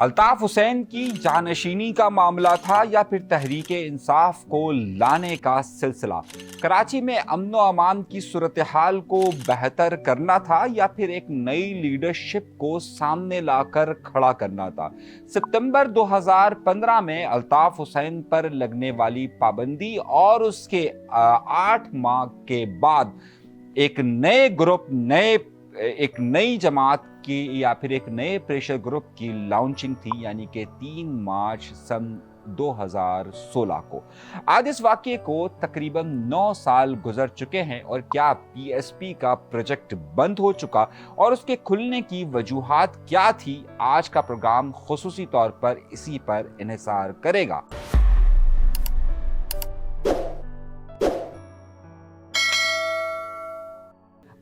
الطاف حسین کی جانشینی کا معاملہ تھا یا پھر تحریک انصاف کو لانے کا سلسلہ؟ کراچی میں امن و امان کی صورتحال کو بہتر کرنا تھا یا پھر ایک نئی لیڈرشپ کو سامنے لا کر کھڑا کرنا تھا؟ ستمبر 2015 میں الطاف حسین پر لگنے والی پابندی اور اس کے 8 ماہ کے بعد ایک نئی جماعت کی یا پھر ایک نئے پریشر گروپ کی لانچنگ تھی، یعنی کہ 3 مارچ سن 2016 کو۔ آج اس واقعے کو تقریباً 9 سال گزر چکے ہیں، اور کیا پی ایس پی کا پروجیکٹ بند ہو چکا اور اس کے کھلنے کی وجوہات کیا تھی؟ آج کا پروگرام خصوصی طور پر اسی پر انحصار کرے گا۔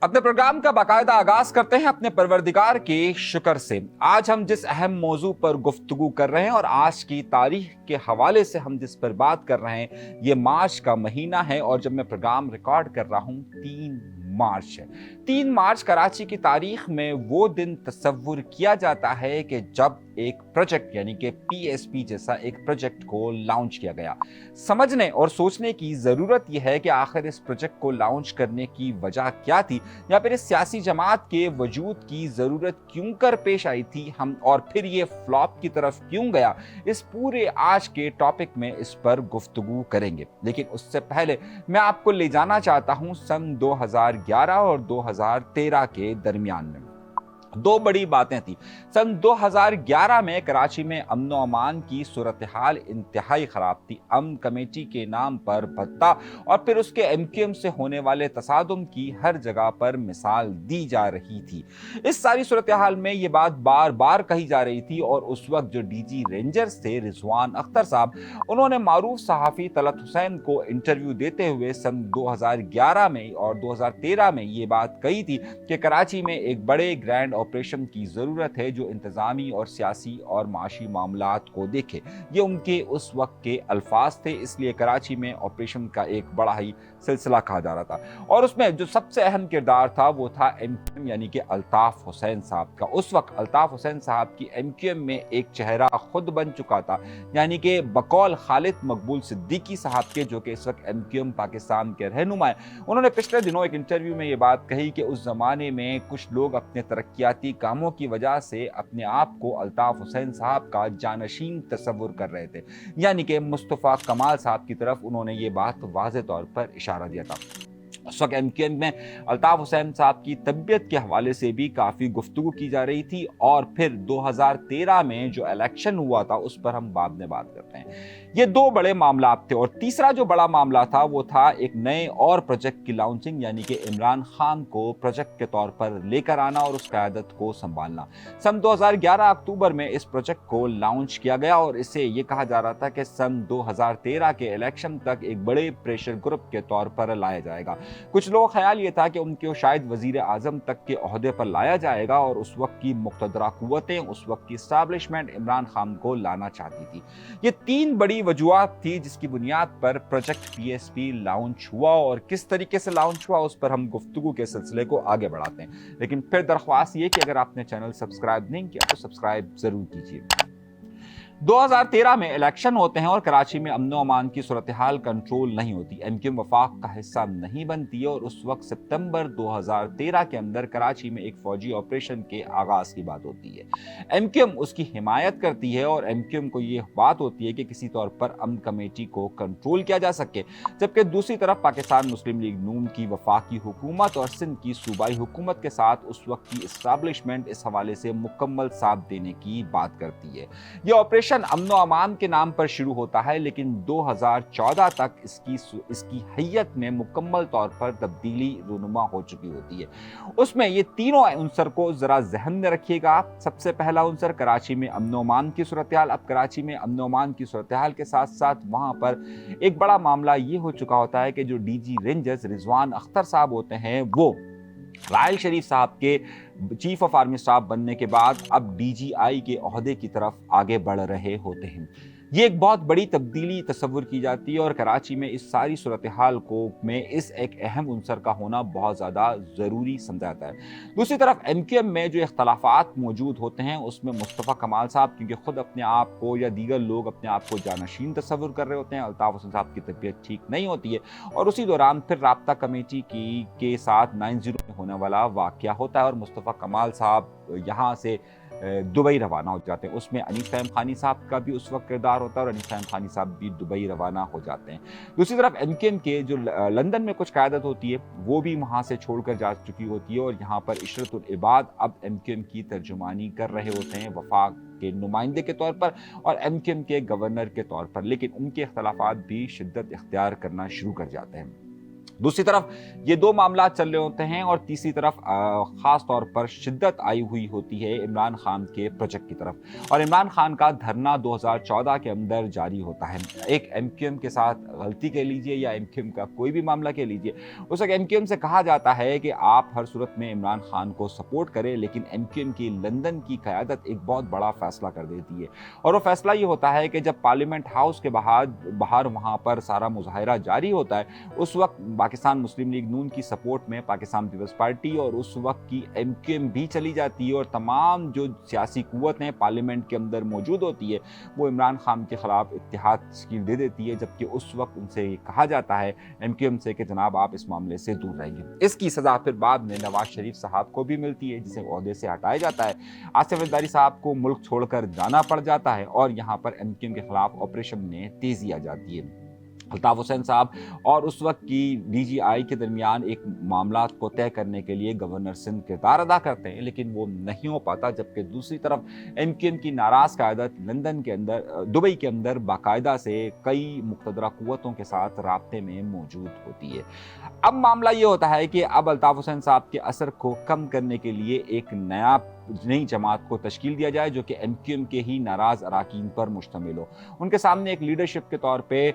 اپنے پروگرام کا باقاعدہ آغاز کرتے ہیں اپنے پروردگار کے شکر سے۔ آج ہم جس اہم موضوع پر گفتگو کر رہے ہیں اور آج کی تاریخ کے حوالے سے ہم جس پر بات کر رہے ہیں، یہ مارچ کا مہینہ ہے، اور جب میں پروگرام ریکارڈ کر رہا ہوں 3 مارچ ہے۔ 3 مارچ کراچی کی تاریخ میں وہ دن تصور کیا جاتا ہے کہ جب ایک پروجیکٹ یعنی کہ پی ایس پی جیسا ایک پروجیکٹ کو لانچ کیا گیا۔ سمجھنے اور سوچنے کی ضرورت یہ ہے کہ آخر اس پروجیکٹ کو لانچ کرنے کی وجہ کیا تھی، یا پھر اس سیاسی جماعت کے وجود کی ضرورت کیوں کر پیش آئی تھی اور پھر یہ فلاپ کی طرف کیوں گیا۔ اس پورے آج کے ٹاپک میں اس پر گفتگو کریں گے، لیکن اس سے پہلے میں آپ کو لے جانا چاہتا ہوں سن 2011 اور 2013 کے درمیان میں۔ 2 بڑی باتیں تھیں۔ سن 2011 میں کراچی میں امن و امان کی صورتحال انتہائی خراب تھی۔ امن کمیٹی کے نام پر بھتہ اور پھر اس کے ایم کیو ایم سے ہونے والے تصادم کی ہر جگہ پر مثال دی جا رہی تھی۔ اس ساری صورتحال میں یہ بات بار بار کہی جا رہی تھی، اور اس وقت جو ڈی جی رینجرز تھے رضوان اختر صاحب، انہوں نے معروف صحافی طلعت حسین کو انٹرویو دیتے ہوئے سن 2011 میں اور 2013 میں یہ بات کہی تھی کہ کراچی میں ایک بڑے گرینڈ آپریشن کی ضرورت ہے جو انتظامی اور سیاسی اور معاشی معاملات کو دیکھے۔ یہ ان کے اس وقت کے الفاظ تھے، اس لیے کراچی میں آپریشن کا ایک بڑا ہی سلسلہ کہا جا رہا تھا، اور اس میں جو سب سے اہم کردار تھا وہ تھا ایم کیو ایم یعنی کہ الطاف حسین صاحب کا۔ اس وقت الطاف حسین صاحب کی ایم کیو ایم میں ایک چہرہ خود بن چکا تھا، یعنی کہ بقول خالد مقبول صدیقی صاحب کے، جو کہ اس وقت ایم کیو ایم پاکستان کے رہنما ہیں۔ انہوں نے پچھلے دنوں ایک انٹرویو میں یہ بات کہی کہ اس زمانے میں کچھ لوگ اپنے ترقیاتی کاموں کی وجہ سے اپنے آپ کو الطاف حسین صاحب کا جانشین تصور کر رہے تھے، یعنی کہ مصطفیٰ کمال صاحب کی طرف انہوں نے یہ بات واضح طور پر اشارہ دیا تھا۔ اس وقت ایم کیو ایم میں الطاف حسین صاحب کی طبیعت کے حوالے سے بھی کافی گفتگو کی جا رہی تھی، اور پھر 2013 میں جو الیکشن ہوا تھا اس پر ہم بعد میں بات کرتے ہیں۔ یہ 2 بڑے معاملات تھے، اور تیسرا جو بڑا معاملہ تھا وہ تھا ایک نئے اور پروجیکٹ کی لانچنگ، یعنی کہ عمران خان کو پروجیکٹ کے طور پر لے کر آنا اور اس قیادت کو سنبھالنا۔ سن 2011 اکتوبر میں اس پروجیکٹ کو لانچ کیا گیا، اور اسے یہ کہا جا رہا تھا کہ سن 2013 کے الیکشن تک ایک بڑے پریشر گروپ کے طور پر لایا جائے گا۔ کچھ لوگ خیال یہ تھا کہ ان کو شاید وزیر اعظم تک کے عہدے پر لایا جائے گا، اور اس وقت کی مقتدرہ قوتیں، اس وقت کی اسٹیبلشمنٹ عمران خان کو لانا چاہتی تھی۔ یہ 3 بڑی وجوہات تھی جس کی بنیاد پر project P S P launch ہوا، اور کس طریقے سے لانچ ہوا اس پر ہم گفتگو کے سلسلے کو آگے بڑھاتے ہیں۔ لیکن پھر درخواست یہ کہ اگر آپ نے چینل سبسکرائب نہیں کیا تو سبسکرائب ضرور کیجیے۔ 2013 میں الیکشن ہوتے ہیں اور کراچی میں امن و امان کی صورتحال کنٹرول نہیں ہوتی، ایم کیو ایم وفاق کا حصہ نہیں بنتی، اور اس وقت ستمبر 2013 کے اندر کراچی میں ایک فوجی آپریشن کے آغاز کی بات ہوتی ہے۔ ایم کیو ایم اس کی حمایت کرتی ہے، اور ایم کیو ایم کو یہ بات ہوتی ہے کہ کسی طور پر امن کمیٹی کو کنٹرول کیا جا سکے، جبکہ دوسری طرف پاکستان مسلم لیگ نون کی وفاقی حکومت اور سندھ کی صوبائی حکومت کے ساتھ اس وقت کی اسٹیبلشمنٹ اس حوالے سے مکمل ساتھ دینے کی بات کرتی ہے۔ یہ آپریشن امن و امان کے نام پر شروع ہوتا ہے، لیکن 2014 تک اس کی حیت میں مکمل طور پر تبدیلی رونما ہو چکی ہوتی ہے۔ اس میں یہ تینوں عنصر کو ذرا ذہن میں رکھیے گا۔ سب سے پہلا عنصر کراچی میں امن و امان کی صورتحال۔ اب کراچی میں امن و امان کی صورتحال کے ساتھ ساتھ وہاں پر ایک بڑا معاملہ یہ ہو چکا ہوتا ہے کہ جو ڈی جی رینجرز رضوان اختر صاحب ہوتے ہیں، وہ راحیل شریف صاحب کے چیف آف آرمی اسٹاف بننے کے بعد اب ڈی جی آئی کے عہدے کی طرف آگے بڑھ رہے ہوتے ہیں۔ یہ ایک بہت بڑی تبدیلی تصور کی جاتی ہے اور کراچی میں اس ساری صورتحال میں اس ایک اہم عنصر کا ہونا بہت زیادہ ضروری سمجھا جاتا ہے۔ دوسری طرف ایم کیو ایم میں جو اختلافات موجود ہوتے ہیں اس میں مصطفیٰ کمال صاحب کیونکہ خود اپنے آپ کو یا دیگر لوگ اپنے آپ کو جانشین تصور کر رہے ہوتے ہیں، الطاف حسین صاحب کی طبیعت ٹھیک نہیں ہوتی ہے اور اسی دوران پھر رابطہ کمیٹی کے ساتھ 90 میں ہونے والا واقعہ ہوتا ہے اور مصطفیٰ کمال صاحب یہاں سے دبئی روانہ ہو جاتے ہیں۔ اس میں انیس فہیم خانی صاحب کا بھی اس وقت کردار ہوتا ہے اور انیس فہیم خانی صاحب بھی دبئی روانہ ہو جاتے ہیں۔ دوسری طرف ایم کیو ایم کے جو لندن میں کچھ قیادت ہوتی ہے وہ بھی وہاں سے چھوڑ کر جا چکی ہوتی ہے اور یہاں پر عشرت العباد اب ایم کیو ایم کی ترجمانی کر رہے ہوتے ہیں وفاق کے نمائندے کے طور پر اور ایم کیو ایم کے گورنر کے طور پر، لیکن ان کے اختلافات بھی شدت اختیار کرنا شروع کر جاتے ہیں۔ دوسری طرف یہ دو معاملات چل رہے ہوتے ہیں اور تیسری طرف خاص طور پر شدت آئی ہوئی ہوتی ہے عمران خان کے پروجیکٹ کی طرف، اور عمران خان کا دھرنا 2014 کے اندر جاری ہوتا ہے۔ ایک ایم کیو ایم کے ساتھ غلطی کہہ لیجئے یا ایم کیو ایم کا کوئی بھی معاملہ کہہ لیجئے، اس وقت ایم کیو ایم سے کہا جاتا ہے کہ آپ ہر صورت میں عمران خان کو سپورٹ کریں، لیکن ایم کیو ایم کی لندن کی قیادت ایک بہت بڑا فیصلہ کر دیتی ہے اور وہ فیصلہ یہ ہوتا ہے کہ جب پارلیمنٹ ہاؤس کے باہر وہاں پر سارا مظاہرہ جاری ہوتا ہے، اس وقت پاکستان مسلم لیگ نون کی سپورٹ میں پاکستان پیپلز پارٹی اور اس وقت کی ایم کیو ایم بھی چلی جاتی ہے اور تمام جو سیاسی قوتیں پارلیمنٹ کے اندر موجود ہوتی ہے وہ عمران خان کے خلاف اتحاد تشکیل دے دیتی ہے، جبکہ اس وقت ان سے کہا جاتا ہے ایم کیو ایم سے کہ جناب آپ اس معاملے سے دور رہیں۔ اس کی سزا پھر بعد میں نواز شریف صاحب کو بھی ملتی ہے جسے عہدے سے ہٹایا جاتا ہے، آصف زرداری صاحب کو ملک چھوڑ کر جانا پڑ جاتا ہے اور یہاں پر ایم کیو ایم کے خلاف آپریشن میں تیزی آ جاتی ہے۔ الطاف حسین صاحب اور اس وقت کی ڈی جی آئی کے درمیان ایک معاملات کو طے کرنے کے لیے گورنر سندھ کردار ادا کرتے ہیں، لیکن وہ نہیں ہو پاتا، جبکہ دوسری طرف ایم کیو ایم کی ناراض قیادت لندن کے اندر دبئی کے اندر باقاعدہ سے کئی مقتدرہ قوتوں کے ساتھ رابطے میں موجود ہوتی ہے۔ اب معاملہ یہ ہوتا ہے کہ اب الطاف حسین صاحب کے اثر کو کم کرنے کے لیے ایک نئی جماعت کو تشکیل دیا جائے جو کہ ایم کیو ایم کے ہی ناراض اراکین پر مشتمل ہو۔ ان کے سامنے ایک لیڈرشپ کے طور پہ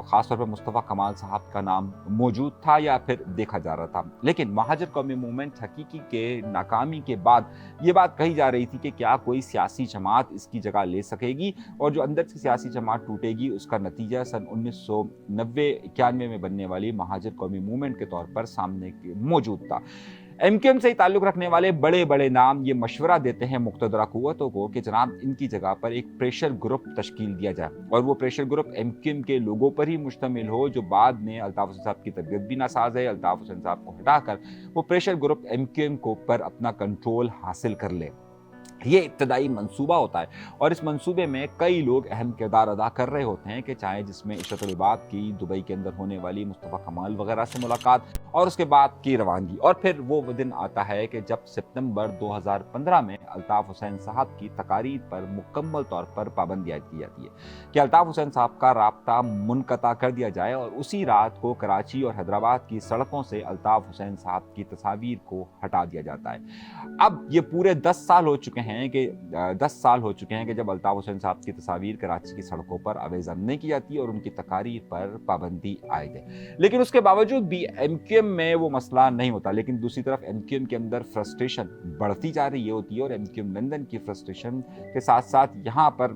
خاص طور پہ مصطفیٰ کمال صاحب کا نام موجود تھا یا پھر دیکھا جا رہا تھا، لیکن مہاجر قومی موومنٹ حقیقی کے ناکامی کے بعد یہ بات کہی جا رہی تھی کہ کیا کوئی سیاسی جماعت اس کی جگہ لے سکے گی، اور جو اندر سے سیاسی جماعت ٹوٹے گی اس کا نتیجہ سن 1990-91 میں بننے والی مہاجر قومی موومنٹ کے طور پر سامنے موجود تھا۔ ایم کیو ایم سے تعلق رکھنے والے بڑے بڑے نام یہ مشورہ دیتے ہیں مقتدرہ قوتوں کو کہ جناب ان کی جگہ پر ایک پریشر گروپ تشکیل دیا جائے اور وہ pressure group M Q M کے لوگوں پر ہی مشتمل ہو، جو بعد میں الطاف حسین صاحب کی طبیعت بھی ناساز ہے، الطاف حسین صاحب کو ہٹا کر وہ pressure group M Q M کو پر اپنا کنٹرول حاصل کر لے۔ یہ ابتدائی منصوبہ ہوتا ہے اور اس منصوبے میں کئی لوگ اہم کردار ادا کر رہے ہوتے ہیں کہ چاہے جس میں عشرت العباد کی دبئی کے اندر ہونے والی مصطفیٰ کمال وغیرہ سے ملاقات اور اس کے بعد کی روانگی، اور پھر وہ دن آتا ہے کہ جب ستمبر 2015 میں الطاف حسین صاحب کی تقاریر پر مکمل طور پر پابندی عائد کی جاتی ہے کہ الطاف حسین صاحب کا رابطہ منقطع کر دیا جائے اور اسی رات کو کراچی اور حیدرآباد کی سڑکوں سے الطاف حسین صاحب کی تصاویر کو ہٹا دیا جاتا ہے۔ اب یہ پورے 10 سال ہو چکے ہیں کہ جب الطاف حسین صاحب کی تصاویر کراچی کی سڑکوں پر آویزان نہیں کی جاتی اور ان کی تقاریر پر پابندی عائد ہے، لیکن اس کے باوجود بھی ایم کیو ایم میں وہ مسئلہ نہیں ہوتا، لیکن دوسری طرف ایم کیو ایم کے اندر فرسٹریشن بڑھتی جا رہی ہوتی ہے اور ایم کیو ایم لندن کی فرسٹریشن کے ساتھ ساتھ یہاں پر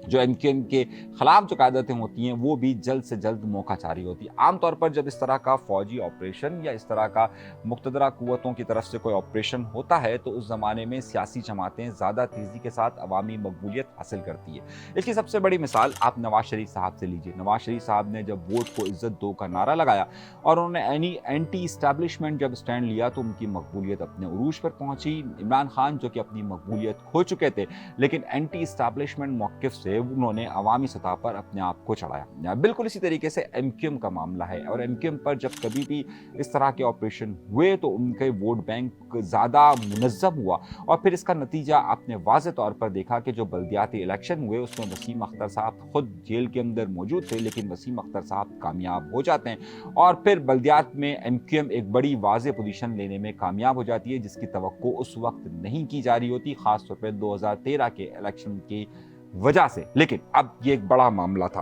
جو ایم کیو ایم کے خلاف جو قیادتیں ہوتی ہیں وہ بھی جلد سے جلد موقع چاری ہوتی ہے۔ عام طور پر جب اس طرح کا فوجی آپریشن یا اس طرح کا مقتدرہ قوتوں کی طرف سے کوئی آپریشن ہوتا ہے تو اس زمانے میں سیاسی جماعتیں زیادہ تیزی کے ساتھ عوامی مقبولیت حاصل کرتی ہے۔ اس کی سب سے بڑی مثال آپ نواز شریف صاحب سے لیجیے۔ نواز شریف صاحب نے جب ووٹ کو عزت دو کا نعرہ لگایا اور انہوں نے اینٹی اسٹیبلشمنٹ جب اسٹینڈ لیا تو ان کی مقبولیت اپنے عروج پر پہنچی۔ عمران خان جو کہ اپنی مقبولیت کھو چکے تھے لیکن اینٹی اسٹیبلشمنٹ موقف سے انہوں نے عوامی سطح پر اپنے آپ کو چڑھایا۔ بالکل اسی طریقے سے ایم کیو ایم کا معاملہ ہے اور ایم کیو ایم پر جب کبھی بھی اس طرح کے آپریشن ہوئے تو ان کے ووٹ بینک زیادہ منظم ہوا اور پھر اس کا نتیجہ آپ نے واضح طور پر دیکھا کہ جو بلدیاتی الیکشن ہوئے اس میں وسیم اختر صاحب خود جیل کے اندر موجود تھے، لیکن وسیم اختر صاحب کامیاب ہو جاتے ہیں اور پھر بلدیات میں ایم کیو ایم ایک بڑی واضح پوزیشن لینے میں کامیاب ہو جاتی ہے جس کی توقع اس وقت نہیں کی جا رہی ہوتی، خاص طور پہ 2013 کے الیکشن کی وجہ سے۔ لیکن اب یہ ایک بڑا معاملہ تھا۔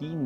3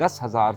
10,000